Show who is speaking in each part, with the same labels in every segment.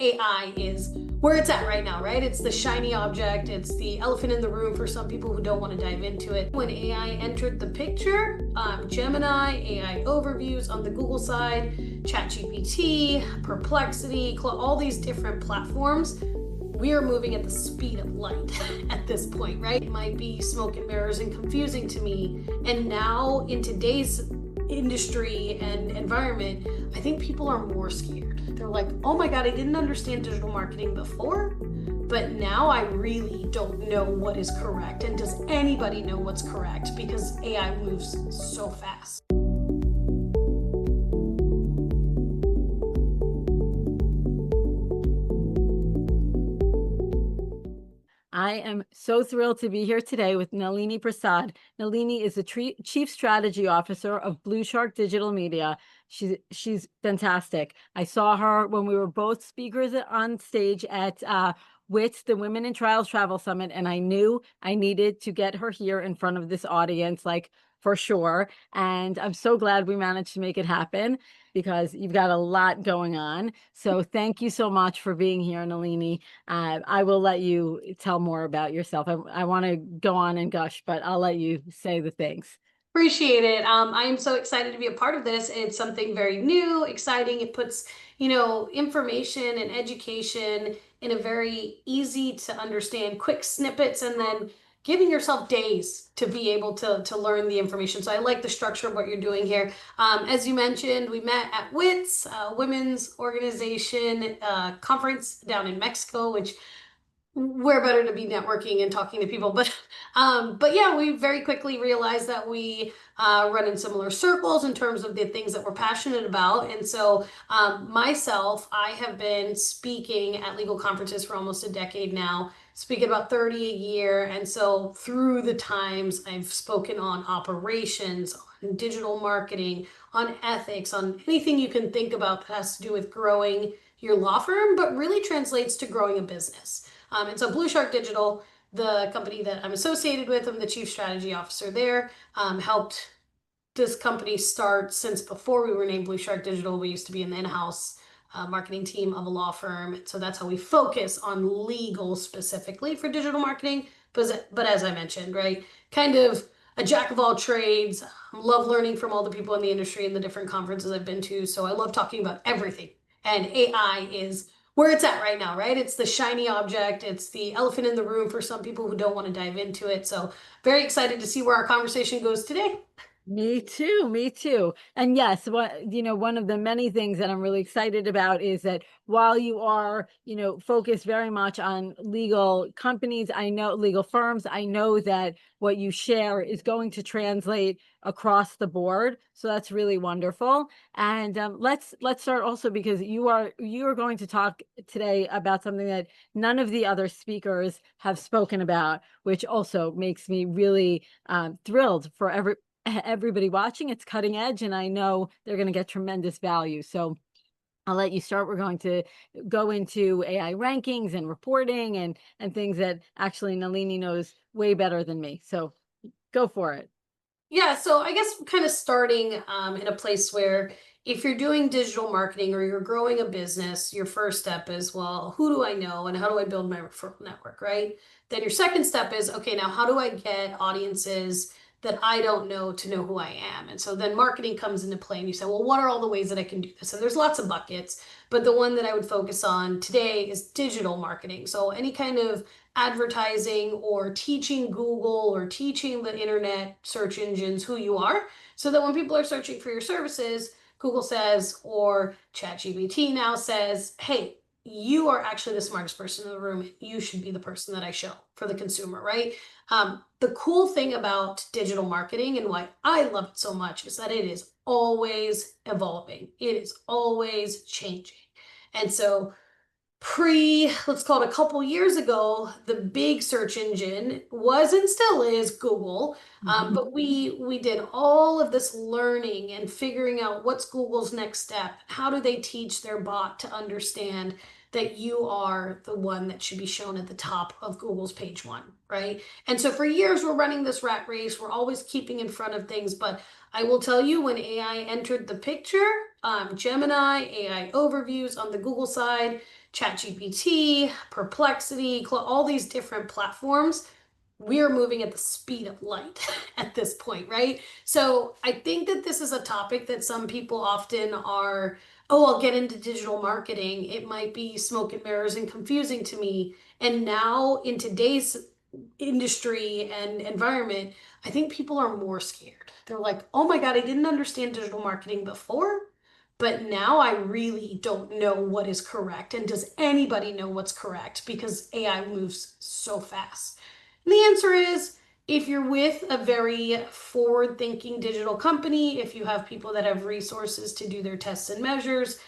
Speaker 1: AI is where it's at right now, right? It's the shiny object. It's the elephant in the room for some people who don't want to dive into it. When AI entered the picture, Gemini, AI overviews on the Google side, ChatGPT, Perplexity, all these different platforms, we are moving at the speed of light at this point, right? It might be smoke and mirrors and confusing to me. And now in today's industry and environment, I think people are more scared. They're like, oh my God, I didn't understand digital marketing before, but now I really don't know what is correct. And does anybody know what's correct? Because AI moves so fast.
Speaker 2: I am so thrilled to be here today with Nalini Prasad. Nalini is the Chief Strategy Officer of BluShark Digital Media. She's fantastic. I saw her when we were both speakers on stage at WITS, the Women in Trials Travel Summit, and I knew I needed to get her here in front of this audience, like for sure. And I'm so glad we managed to make it happen because you've got a lot going on. So thank you so much for being here, Nalini. I will let you tell more about yourself. I want to go on and gush, but I'll let you say the things.
Speaker 1: Appreciate it. I am so excited to be a part of this. It's something very new, exciting. It puts, information and education in a very easy to understand, quick snippets, and then giving yourself days to be able to learn the information. So I like the structure of what you're doing here. As you mentioned, we met at WITS, Women's Organization Conference down in Mexico, which we're better to be networking and talking to people, but yeah, we very quickly realized that we run in similar circles in terms of the things that we're passionate about. And so myself, I have been speaking at legal conferences for almost a decade now, speaking about 30 a year. And so through the times, I've spoken on operations, on digital marketing, on ethics, on anything you can think about that has to do with growing your law firm, but really translates to growing a business. And so BluShark Digital, the company that I'm associated with, I'm the chief strategy officer there, helped this company start since before we were named BluShark Digital. We used to be in the in-house marketing team of a law firm. So that's how we focus on legal specifically for digital marketing. But as I mentioned, right, kind of a jack of all trades. Love learning from all the people in the industry and the different conferences I've been to. So I love talking about everything. And AI is where it's at right now, right? It's the shiny object. It's the elephant in the room for some people who don't want to dive into it. So very excited to see where our conversation goes today.
Speaker 2: Me too, me too. And yes, one of the many things that I'm really excited about is that while you are, focused very much on legal companies, legal firms, I know that what you share is going to translate across the board. So that's really wonderful. And let's start also because you are going to talk today about something that none of the other speakers have spoken about, which also makes me really thrilled for everybody watching. It's cutting edge, and I know they're going to get tremendous value. So I'll let you start. We're going to go into AI rankings and reporting and things that actually Nalini knows way better than me. So go for it.
Speaker 1: Yeah, so I guess kind of starting in a place where if you're doing digital marketing or you're growing a business, your first step is, well, who do I know and how do I build my referral network, right? Then your second step is, okay, now how do I get audiences that I don't know to know who I am? And so then marketing comes into play and you say, well, what are all the ways that I can do this? And there's lots of buckets, but the one that I would focus on today is digital marketing. So any kind of advertising or teaching Google or teaching the internet search engines who you are, so that when people are searching for your services, Google says, or ChatGPT now says, hey, you are actually the smartest person in the room. You should be the person that I show for the consumer, right? The cool thing about digital marketing and why I love it so much is that it is always evolving. It is always changing. And so let's call it a couple years ago, the big search engine was and still is Google. But we did all of this learning and figuring out what's Google's next step. How do they teach their bot to understand that you are the one that should be shown at the top of Google's page one, right? And so for years, we're running this rat race. We're always keeping in front of things. But I will tell you, when AI entered the picture, Gemini, AI overviews on the Google side, ChatGPT, Perplexity, all these different platforms, we are moving at the speed of light at this point, right? So I think that this is a topic that some people often are, oh, I'll get into digital marketing. It might be smoke and mirrors and confusing to me. And now in today's industry and environment, I think people are more scared. They're like, oh my God, I didn't understand digital marketing before, but now I really don't know what is correct. And does anybody know what's correct? Because AI moves so fast. And the answer is if you're with a very forward thinking digital company, if you have people that have resources to do their tests and measures,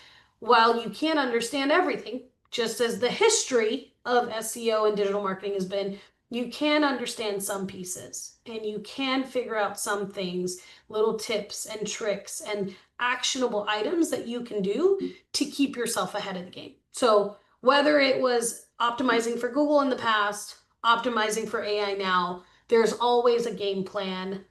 Speaker 1: while you can't understand everything, just as the history of SEO and digital marketing has been, you can understand some pieces and you can figure out some things, little tips and tricks and actionable items that you can do to keep yourself ahead of the game. So, whether it was optimizing for Google in the past, optimizing for AI now, there's always a game plan.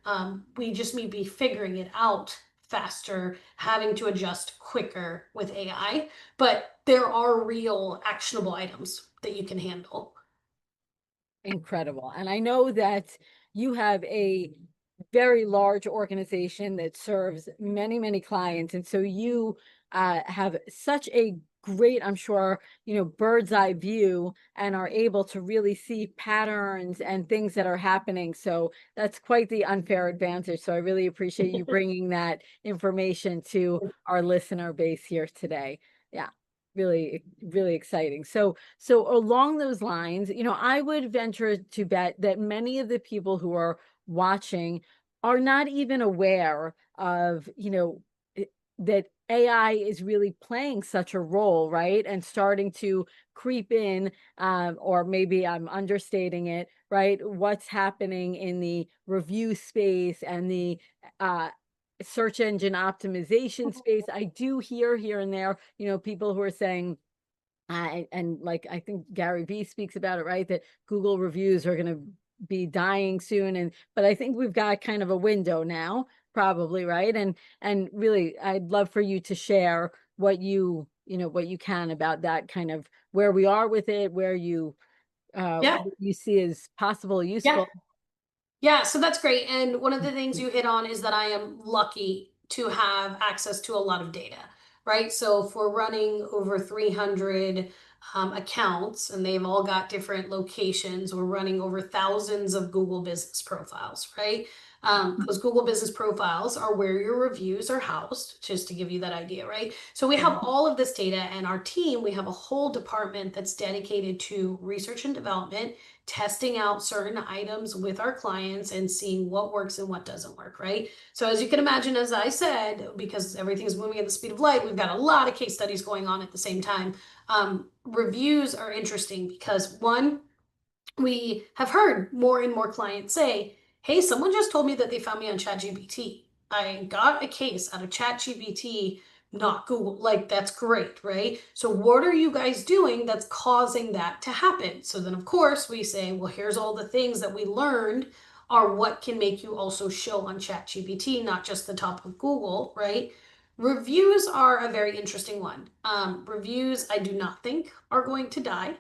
Speaker 1: We just may be figuring it out faster, having to adjust quicker with AI, but there are real actionable items that you can handle.
Speaker 2: Incredible. And I know that you have a very large organization that serves many, many clients. And so you have such a great, I'm sure, bird's eye view and are able to really see patterns and things that are happening. So that's quite the unfair advantage. So I really appreciate you bringing that information to our listener base here today. Yeah. Really, really exciting. So along those lines, I would venture to bet that many of the people who are watching are not even aware of, that AI is really playing such a role, right? And starting to creep in, or maybe I'm understating it, right? What's happening in the review space and the uh, search engine optimization space. I do hear here and there, people who are saying, and like I think Gary Vee speaks about it, right? That Google reviews are going to be dying soon, and but I think we've got kind of a window now, probably, right? And really, I'd love for you to share what you can about that kind of where we are with it, where
Speaker 1: Yeah,
Speaker 2: what you see as possible,
Speaker 1: yeah.
Speaker 2: useful.
Speaker 1: Yeah, so that's great. And one of the things you hit on is that I am lucky to have access to a lot of data, right? So if we're running over 300 accounts and they've all got different locations, we're running over thousands of Google business profiles, right? Those Google business profiles are where your reviews are housed, just to give you that idea, right? So we have all of this data, and our team, we have a whole department that's dedicated to research and development, testing out certain items with our clients and seeing what works and what doesn't work, right? So as you can imagine, as I said, because everything's moving at the speed of light, we've got a lot of case studies going on at the same time. Reviews are interesting because one, we have heard more and more clients say, hey, someone just told me that they found me on ChatGPT. I got a case out of ChatGPT, not Google. Like, that's great, right? So, what are you guys doing that's causing that to happen? So, then of course, we say, well, here's all the things that we learned are what can make you also show on ChatGPT, not just the top of Google, right? Reviews are a very interesting one. Reviews, I do not think are going to die.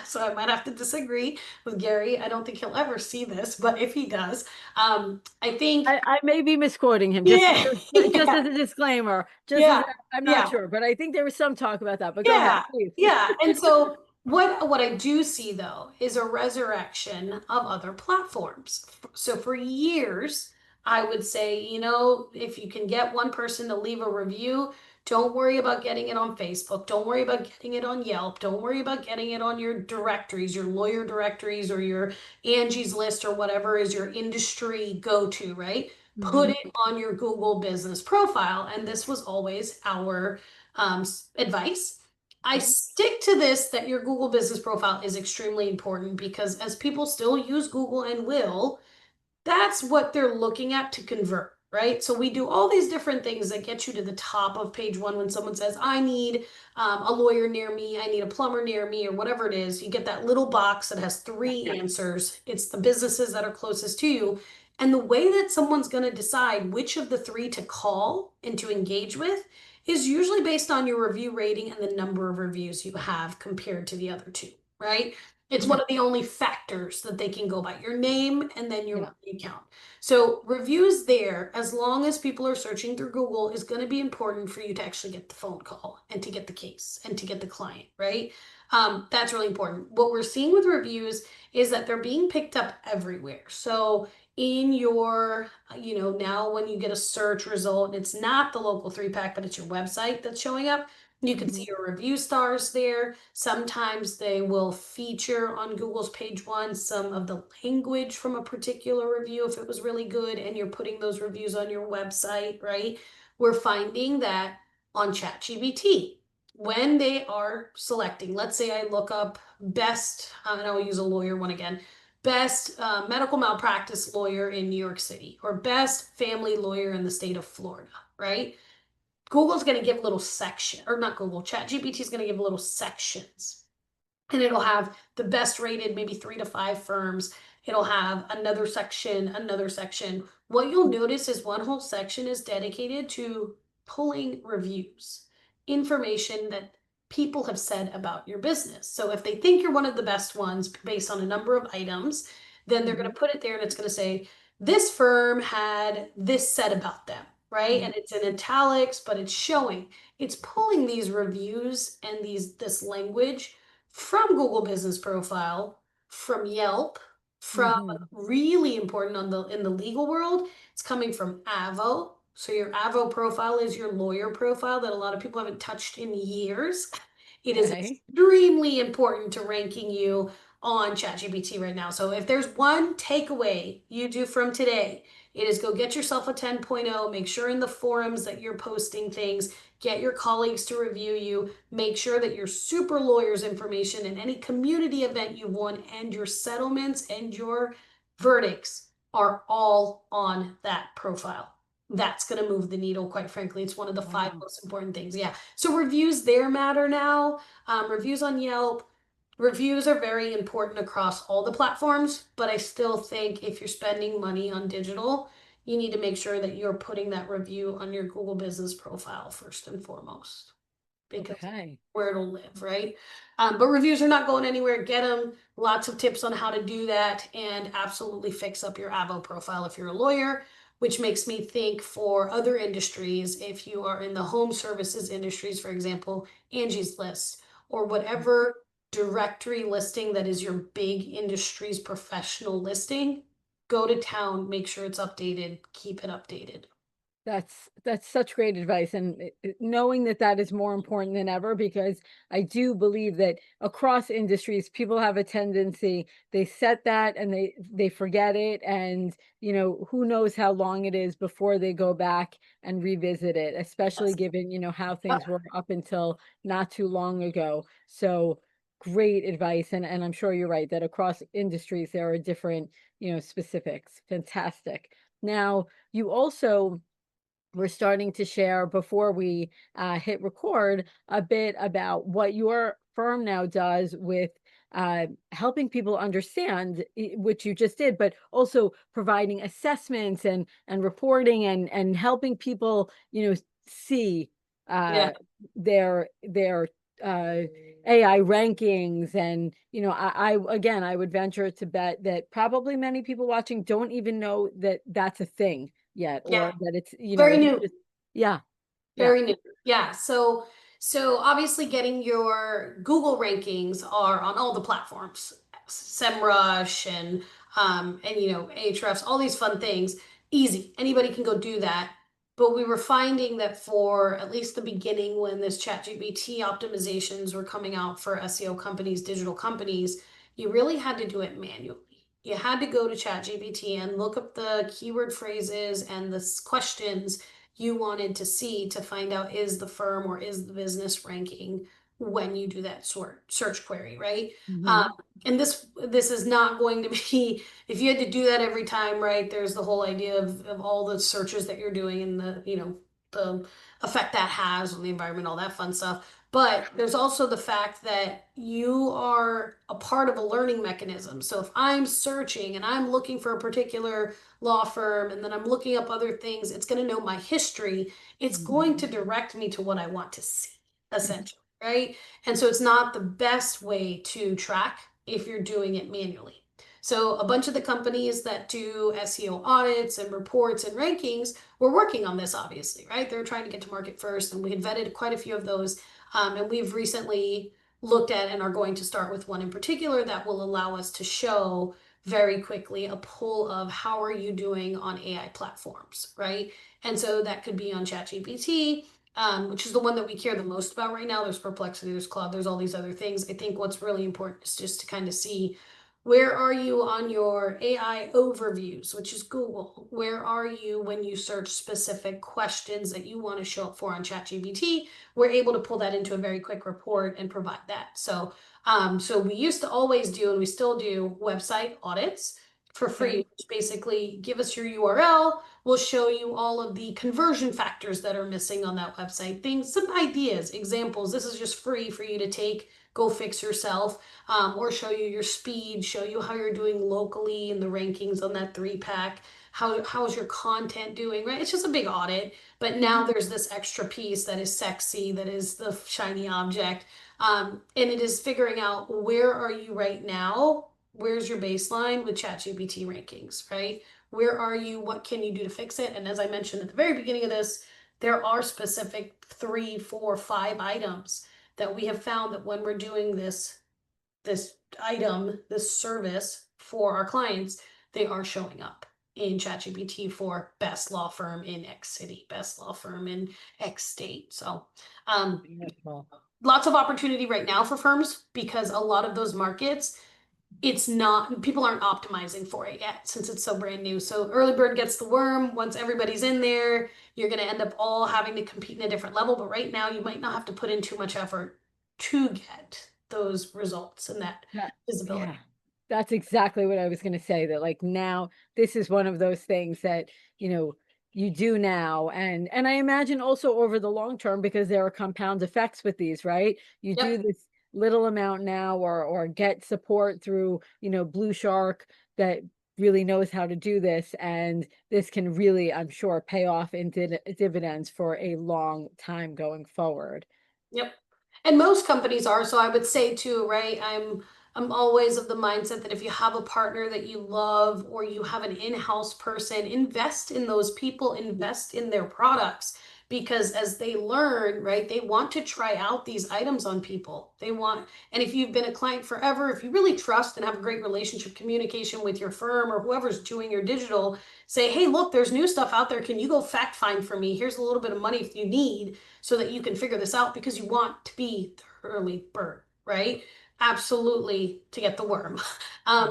Speaker 1: So I might have to disagree with Gary. I don't think he'll ever see this, but if he does, I think,
Speaker 2: I may be misquoting him,
Speaker 1: yeah,
Speaker 2: just
Speaker 1: yeah,
Speaker 2: as a disclaimer,
Speaker 1: yeah,
Speaker 2: I'm not
Speaker 1: yeah.
Speaker 2: sure, but I think there was some talk about that. But go ahead,
Speaker 1: Yeah,
Speaker 2: please.
Speaker 1: yeah. And so what I do see though is a resurrection of other platforms. So for years, I would say, if you can get one person to leave a review, don't worry about getting it on Facebook. Don't worry about getting it on Yelp. Don't worry about getting it on your directories, your lawyer directories or your Angie's List or whatever is your industry go-to, right? Put
Speaker 2: Mhm.
Speaker 1: it on your Google business profile. And this was always our advice. I
Speaker 2: Okay.
Speaker 1: stick to this that your Google business profile is extremely important because as people still use Google and will, that's what they're looking at to convert, right? So we do all these different things that get you to the top of page one when someone says, I need a lawyer near me, I need a plumber near me, or whatever it is. You get that little box that has three answers. It's the businesses that are closest to you. And the way that someone's going to decide which of the three to call and to engage with is usually based on your review rating and the number of reviews you have compared to the other two, right? It's one
Speaker 2: Mhm.
Speaker 1: of the only factors that they can go by, your name and then your
Speaker 2: Yeah.
Speaker 1: monthly account. So reviews there, as long as people are searching through Google, is going to be important for you to actually get the phone call and to get the case and to get the client, right? That's really important. What we're seeing with reviews is that they're being picked up everywhere. So in your, now when you get a search result, and it's not the local three pack, but it's your website that's showing up. You can see
Speaker 2: Mhm.
Speaker 1: your review stars there. Sometimes they will feature on Google's page one some of the language from a particular review if it was really good and you're putting those reviews on your website, right? We're finding that on ChatGPT, when they are selecting, let's say I look up best, and I'll use a lawyer one again, best medical malpractice lawyer in New York City or best family lawyer in the state of Florida, right? Google's going to give little section, or not Google, ChatGPT is going to give little sections, and it'll have the best rated, maybe 3 to 5 firms. It'll have another section, another section. What you'll notice is one whole section is dedicated to pulling reviews, information that people have said about your business. So if they think you're one of the best ones based on a number of items, then they're going
Speaker 2: Mhm.
Speaker 1: to put it there and it's going to say, this firm had this said about them, right?
Speaker 2: Mhm.
Speaker 1: And it's in italics, but it's showing. It's pulling these reviews and this language from Google Business Profile, from Yelp, from
Speaker 2: Mhm.
Speaker 1: really important on the in the legal world, it's coming from Avo. So your Avo profile is your lawyer profile that a lot of people haven't touched in years. It is
Speaker 2: Okay.
Speaker 1: extremely important to ranking you on ChatGPT right now. So if there's one takeaway you do from today, it is go get yourself a 10.0, make sure in the forums that you're posting things, get your colleagues to review you, make sure that your super lawyers information and any community event you've won and your settlements and your verdicts are all on that profile. That's going to move the needle, quite frankly. It's one of the five
Speaker 2: Wow.
Speaker 1: most important things. Yeah. So reviews there matter now. Reviews on Yelp. Reviews are very important across all the platforms, but I still think if you're spending money on digital, you need to make sure that you're putting that review on your Google Business profile first and foremost because
Speaker 2: Okay.
Speaker 1: where it'll live, right? But reviews are not going anywhere. Get them. Lots of tips on how to do that and absolutely fix up your Avo profile if you're a lawyer, which makes me think for other industries, if you are in the home services industries, for example, Angie's List or whatever directory listing that is your big industries professional listing, go to town, make sure it's updated, keep it updated.
Speaker 2: That's such great advice, and knowing that that is more important than ever, because I do believe that across industries, people have a tendency, they set that and they forget it, and who knows how long it is before they go back and revisit it, especially
Speaker 1: Yes.
Speaker 2: given how things were up until not too long ago. So great advice, and I'm sure you're right that across industries there are different specifics. Fantastic. Now you also we're starting to share before we hit record a bit about what your firm now does with helping people understand, which you just did, but also providing assessments and reporting and helping people, see
Speaker 1: Yeah.
Speaker 2: uh, their uh, AI rankings. And I again, I would venture to bet that probably many people watching don't even know that that's a thing yet,
Speaker 1: Yeah.
Speaker 2: or that it's
Speaker 1: Very
Speaker 2: it's
Speaker 1: new.
Speaker 2: just yeah, yeah.
Speaker 1: Very new. Yeah. So obviously getting your Google rankings are on all the platforms, SEMrush and Ahrefs, all these fun things. Easy. Anybody can go do that. But we were finding that for at least the beginning when this ChatGPT optimizations were coming out for SEO companies, digital companies, you really had to do it manually. You had to go to ChatGPT and look up the keyword phrases and the questions you wanted to see to find out is the firm or is the business ranking when you do that sort search query, right? Um,
Speaker 2: Mhm.
Speaker 1: and this is not going to be if you had to do that every time, right? There's the whole idea of all the searches that you're doing and the effect that has on the environment, all that fun stuff. But there's also the fact that you are a part of a learning mechanism. So if I'm searching and I'm looking for a particular law firm and then I'm looking up other things, it's going to know my history. It's going to direct me to what I want to see, essentially, right? And so it's not the best way to track if you're doing it manually. So a bunch of the companies that do SEO audits and reports and rankings were working on this, obviously, right? They're trying to get to market first, and we had vetted quite a few of those. And we've recently looked at and are going to start with one in particular that will allow us to show very quickly a pull of how are you doing on AI platforms, right? And so that could be on ChatGPT, which is the one that we care the most about right now. There's Perplexity, there's Claude, there's all these other things. I think what's really important is just to kind of see where are you on your AI overviews, which is Google? Where are you when you search specific questions that you want to show up for on ChatGPT? We're able to pull that into a very quick report and provide that. So we used to always do, and we still do, website audits for free,
Speaker 2: Okay.
Speaker 1: which basically give us your URL. We'll show you all of the conversion factors that are missing on that website, things, some ideas, examples. This is just free for you to take, go fix yourself, or show you your speed, show you how you're doing locally in the rankings on that three pack. How's your content doing, right? It's just a big audit, but now there's this extra piece that is sexy, that is the shiny object. And it is figuring out where are you right now? Where's your baseline with ChatGPT rankings, right? Where are you? What can you do to fix it? And as I mentioned at the very beginning of this, there are specific three, four, five items that we have found that when we're doing this item, this service for our clients, they are showing up in ChatGPT for best law firm in X city, best law firm in X state. So, um,
Speaker 2: Beautiful.
Speaker 1: lots of opportunity right now for firms because a lot of those markets, it's not, people aren't optimizing for it yet since it's so brand new. So early bird gets the worm. Once everybody's in there, you're going to end up all having to compete in a different level. But right now, you might not have to put in too much effort to get those results and that
Speaker 2: That
Speaker 1: visibility.
Speaker 2: yeah, that's exactly what I was gonna say, that, like, now this is one of those things that, you know, you do now, and I imagine also over the long term because there are compound effects with these, right? You do
Speaker 1: Yep.
Speaker 2: this little amount now or get support through, BluShark that really knows how to do this, and this can really, I'm sure, pay off in dividends for a long time going forward.
Speaker 1: Yep. And most companies are. So I would say too, right? I'm always of the mindset that if you have a partner that you love or you have an in-house person, invest in those people, invest in their products because as they learn, right, they want to try out these items on people. They want, and if you've been a client forever, if you really trust and have a great relationship communication with your firm or whoever's doing your digital, say, hey, look, there's new stuff out there. Can you go fact find for me? Here's a little bit of money if you need so that you can figure this out because you want to be the early bird, right? Absolutely to get the worm.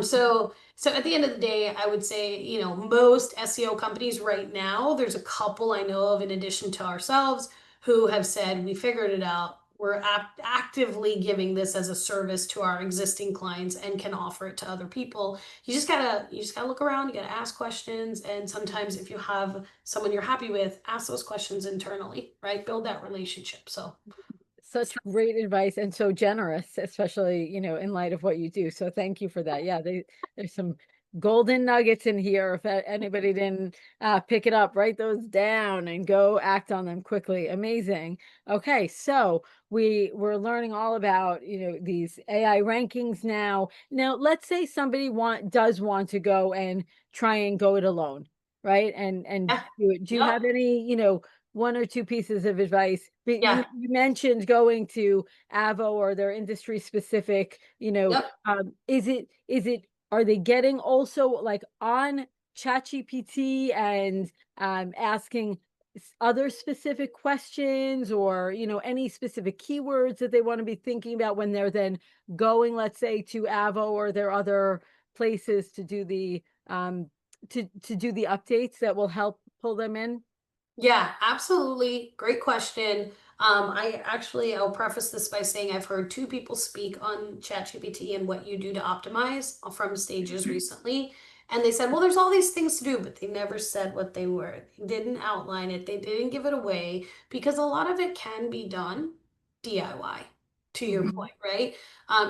Speaker 1: So at the end of the day, I would say, most SEO companies right now, there's a couple I know of in addition to ourselves who have said, we figured it out. We're actively giving this as a service to our existing clients and can offer it to other people. You just gotta look around, you gotta ask questions, and sometimes if you have someone you're happy with, ask those questions internally, right? Build that relationship. So
Speaker 2: Such great advice and so generous, especially, in light of what you do. So thank you for that. Yeah, there's some golden nuggets in here. If anybody didn't pick it up, write those down and go act on them quickly. Amazing. Okay, so we're learning all about, these AI rankings now. Now, let's say somebody does want to go and try and go it alone, right? And
Speaker 1: yeah,
Speaker 2: do it. Do you
Speaker 1: yep,
Speaker 2: have any, one or two pieces of advice? But you
Speaker 1: yeah,
Speaker 2: you mentioned going to Avo or their industry specific,
Speaker 1: yep.
Speaker 2: is it are they getting also like on ChatGPT and asking other specific questions or any specific keywords that they want to be thinking about when they're then going, let's say, to Avo or their other places to do the to do the updates that will help pull them in?
Speaker 1: Yeah, absolutely. Great question. I'll preface this by saying I've heard two people speak on ChatGPT and what you do to optimize from stages recently. And they said, well, there's all these things to do, but they never said what they were. They didn't outline it. They didn't give it away because a lot of it can be done DIY, to your
Speaker 2: Mhm.
Speaker 1: point, right?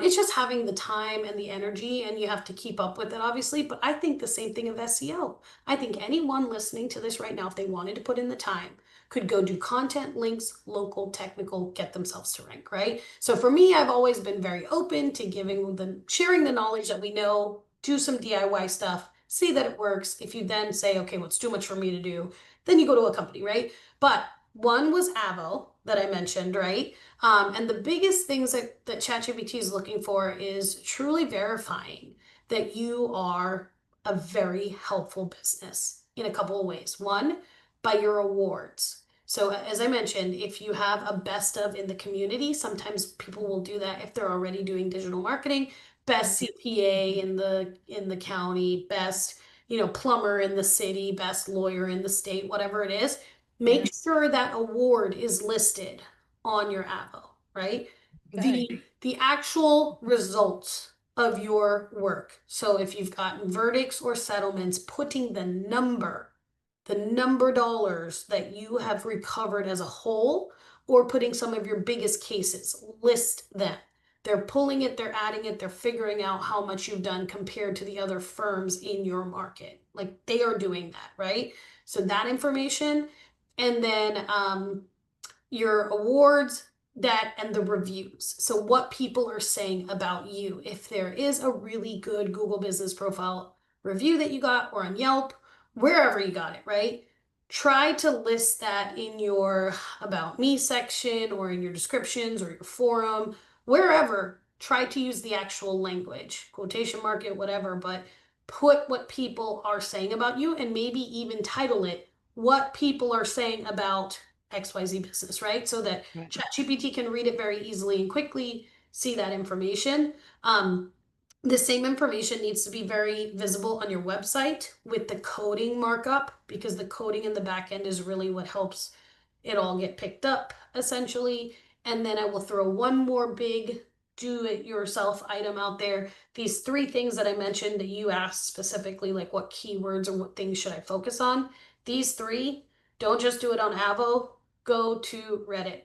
Speaker 1: It's just having the time and the energy, and you have to keep up with it, obviously. But I think the same thing of SEO. I think anyone listening to this right now, if they wanted to put in the time, could go do content, links, local, technical, get themselves to rank, right? So for me, I've always been very open to sharing the knowledge that we know, do some DIY stuff, see that it works. If you then say, okay, well, it's too much for me to do, then you go to a company, right? But one was Avo that I mentioned, right? And the biggest things that ChatGPT is looking for is truly verifying that you are a very helpful business in a couple of ways. One, by your awards. So as I mentioned, if you have a best of in the community, sometimes people will do that if they're already doing digital marketing. Best CPA in the county, best, plumber in the city, best lawyer in the state, whatever it is.
Speaker 2: Yeah.
Speaker 1: Make sure that award is listed on your Avo, right?
Speaker 2: Okay.
Speaker 1: The actual results of your work. So if you've gotten verdicts or settlements, putting the number dollars that you have recovered as a whole, or putting some of your biggest cases, list them. They're pulling it, they're adding it, they're figuring out how much you've done compared to the other firms in your market. Like they are doing that, right? So that information, and then your awards, that and the reviews. So what people are saying about you. If there is a really good Google Business Profile review that you got, or on Yelp, wherever you got it, right? Try to list that in your About Me section, or in your descriptions, or your forum, wherever. Try to use the actual language, quotation market, whatever, but put what people are saying about you, and maybe even title it what people are saying about XYZ business, right? So that
Speaker 2: Right.
Speaker 1: ChatGPT can read it very easily and quickly, see that information. The same information needs to be very visible on your website with the coding markup, because the coding in the back end is really what helps it all get picked up, essentially. And then I will throw one more big do it yourself item out there. These three things that I mentioned that you asked specifically, like what keywords or what things should I focus on? These three, don't just do it on Avo, go to Reddit.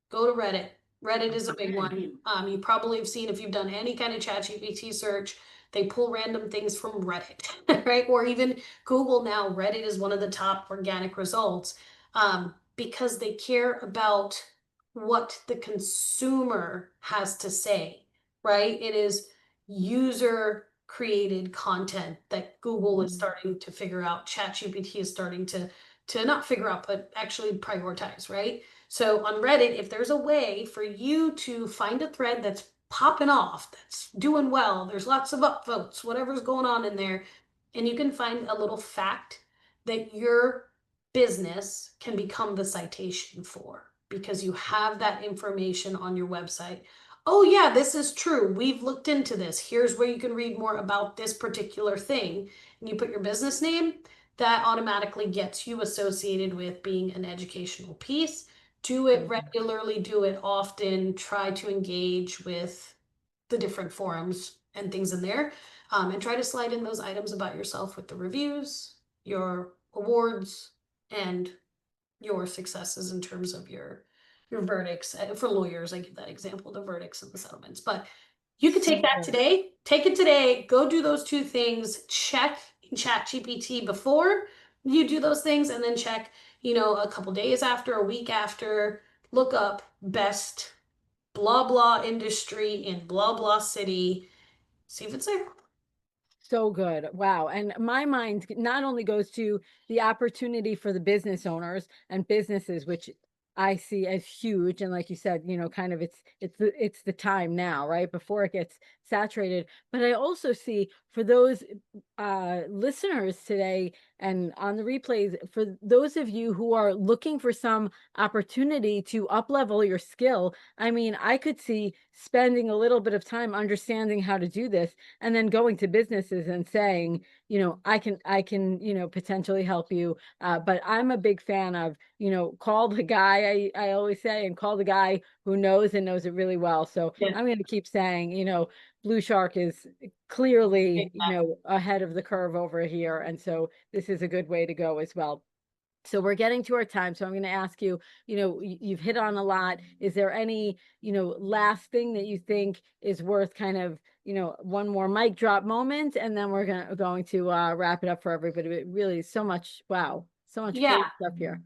Speaker 1: Go to Reddit. Reddit is a big one. You probably have seen, if you've done any kind of ChatGPT search, they pull random things from Reddit, right? Or even Google now. Reddit is one of the top organic results, because they care about what the consumer has to say, right? It is user created content that Google is
Speaker 2: Mhm.
Speaker 1: starting to figure out. ChatGPT is starting to not figure out, but actually prioritize, right? So on Reddit, if there's a way for you to find a thread that's popping off, that's doing well, there's lots of upvotes, whatever's going on in there, and you can find a little fact that your business can become the citation for, because you have that information on your website. Oh, yeah, this is true. We've looked into this. Here's where you can read more about this particular thing. And you put your business name, that automatically gets you associated with being an educational piece. Do it
Speaker 2: So good.
Speaker 1: regularly, do it often, try to engage with the different forums and things in there. And try to slide in those items about yourself with the reviews, your awards, and your successes in terms of your verdicts. For lawyers, I give that example, the verdicts and the settlements. But you could take
Speaker 2: So
Speaker 1: that
Speaker 2: good.
Speaker 1: today, take it today, go do those two things, check chat GPT before you do those things, and then check, a couple days after, a week after, look up best blah blah industry in blah blah city, see if it's there.
Speaker 2: So good. Wow. And my mind not only goes to the opportunity for the business owners and businesses, which I see as huge. And like you said, kind of it's the time now, right? Before it gets saturated. But I also see for those listeners today and on the replays, for those of you who are looking for some opportunity to up level your skill. I mean, I could see spending a little bit of time understanding how to do this and then going to businesses and saying, I can, potentially help you. But I'm a big fan of, call the guy, I always say, and call the guy who knows and knows it really well. So
Speaker 1: Yeah,
Speaker 2: I'm going to keep saying, BluShark is clearly,
Speaker 1: exactly.
Speaker 2: ahead of the curve over here. And so this is a good way to go as well. So we're getting to our time. So I'm going to ask you, you've hit on a lot. Is there any, last thing that you think is worth kind of, one more mic drop moment, and then we're going to wrap it up for everybody. But really, so much, wow, so much
Speaker 1: Yeah.
Speaker 2: great stuff here.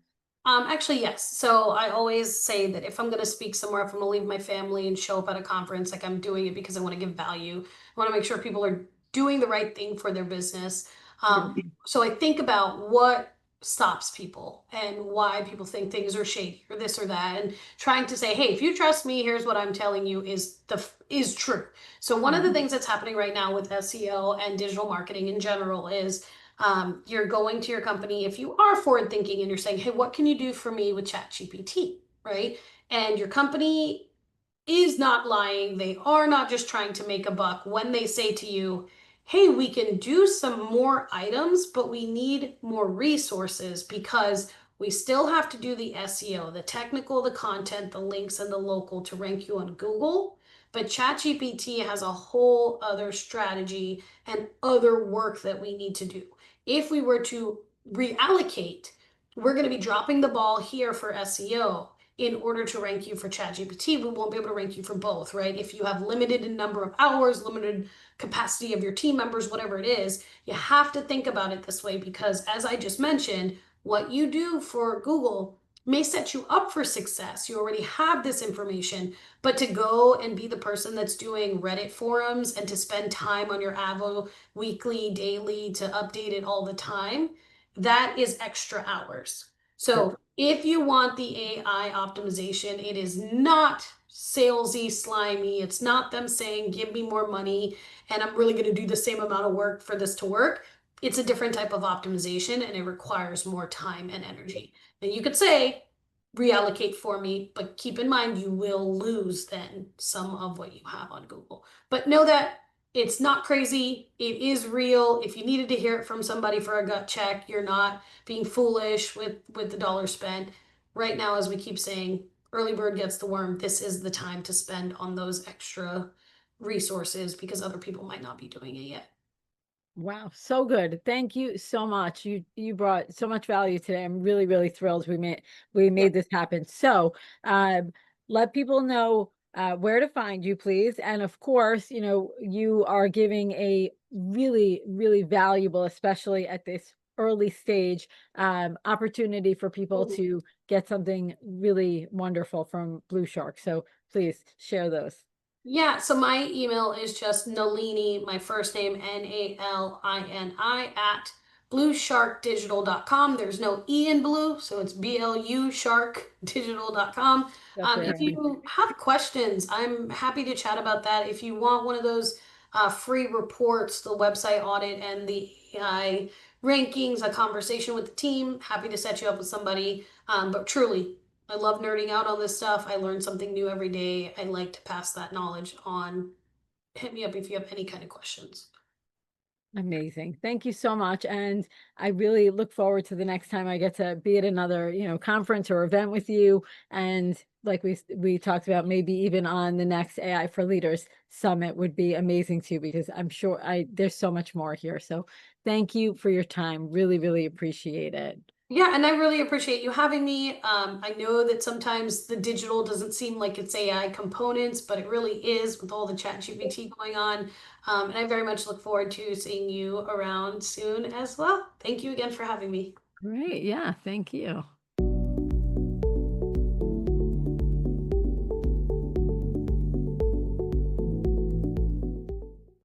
Speaker 1: Actually, yes. So I always say that if I'm going to speak somewhere, if I'm going to leave my family and show up at a conference, like I'm doing it because I want to give value. I want to make sure people are doing the right thing for their business.
Speaker 2: Beautiful.
Speaker 1: So I think about what stops people and why people think things are shady or this or that, and trying to say, hey, if you trust me, here's what I'm telling you is true. So one of the
Speaker 2: Mhm.
Speaker 1: things that's happening right now with SEO and digital marketing in general is you're going to your company if you are forward thinking and you're saying, hey, what can you do for me with ChatGPT, right? And your company is not lying. They are not just trying to make a buck when they say to you, hey, we can do some more items, but we need more resources because we still have to do the SEO, the technical, the content, the links, and the local to rank you on Google. But ChatGPT has a whole other strategy and other work that we need to do. If we were to reallocate, we're going to be dropping the ball here for SEO in order to rank you for ChatGPT. We won't be able to rank you for both, right? If you have limited number of hours, limited capacity of your team members, whatever it is, you have to think about it this way because, as I just mentioned, what you do for Google may set you up for success. You already have this information, but to go and be the person that's doing Reddit forums and to spend time on your Avo weekly, daily, to update it all the time, that is extra hours. So
Speaker 2: Perfect.
Speaker 1: if you want the AI optimization, it is not salesy, slimy. It's not them saying, give me more money and I'm really going to do the same amount of work for this to work. It's a different type of optimization and it requires more time and energy. And you could say, reallocate for me, but keep in mind you will lose then some of what you have on Google. But know that it's not crazy. It is real. If you needed to hear it from somebody for a gut check, you're not being foolish with the dollar spent. Right now, as we keep saying, early bird gets the worm. This is the time to spend on those extra resources because other people might not be doing it yet.
Speaker 2: Wow, so good. Thank you so much. You brought so much value today. I'm really, really thrilled we
Speaker 1: Yeah.
Speaker 2: made this happen. So, let people know where to find you, please. And of course, you are giving a really, really valuable, especially at this early stage, opportunity for people
Speaker 1: Mhm.
Speaker 2: to get something really wonderful from BluShark. So please share those.
Speaker 1: Yeah, so my email is just Nalini, my first name, Nalini, at bluesharkdigital.com. There's no E in blue, so it's BLU sharkdigital.com.
Speaker 2: That's
Speaker 1: If
Speaker 2: very nice.
Speaker 1: you have questions, I'm happy to chat about that. If you want one of those free reports, the website audit and the AI rankings, a conversation with the team, happy to set you up with somebody. But truly, I love nerding out on this stuff. I learn something new every day. I like to pass that knowledge on. Hit me up if you have any kind of questions.
Speaker 2: Amazing. Thank you so much. And I really look forward to the next time I get to be at another, conference or event with you. And like we talked about, maybe even on the next AI for Leaders Summit would be amazing too, because I'm sure there's so much more here. So thank you for your time. Really, really appreciate it.
Speaker 1: Yeah, and I really appreciate you having me. I know that sometimes the digital doesn't seem like it's AI components, but it really is with all the chat GPT going on. And I very much look forward to seeing you around soon as well. Thank you again for having me.
Speaker 2: Great. Yeah. Thank you.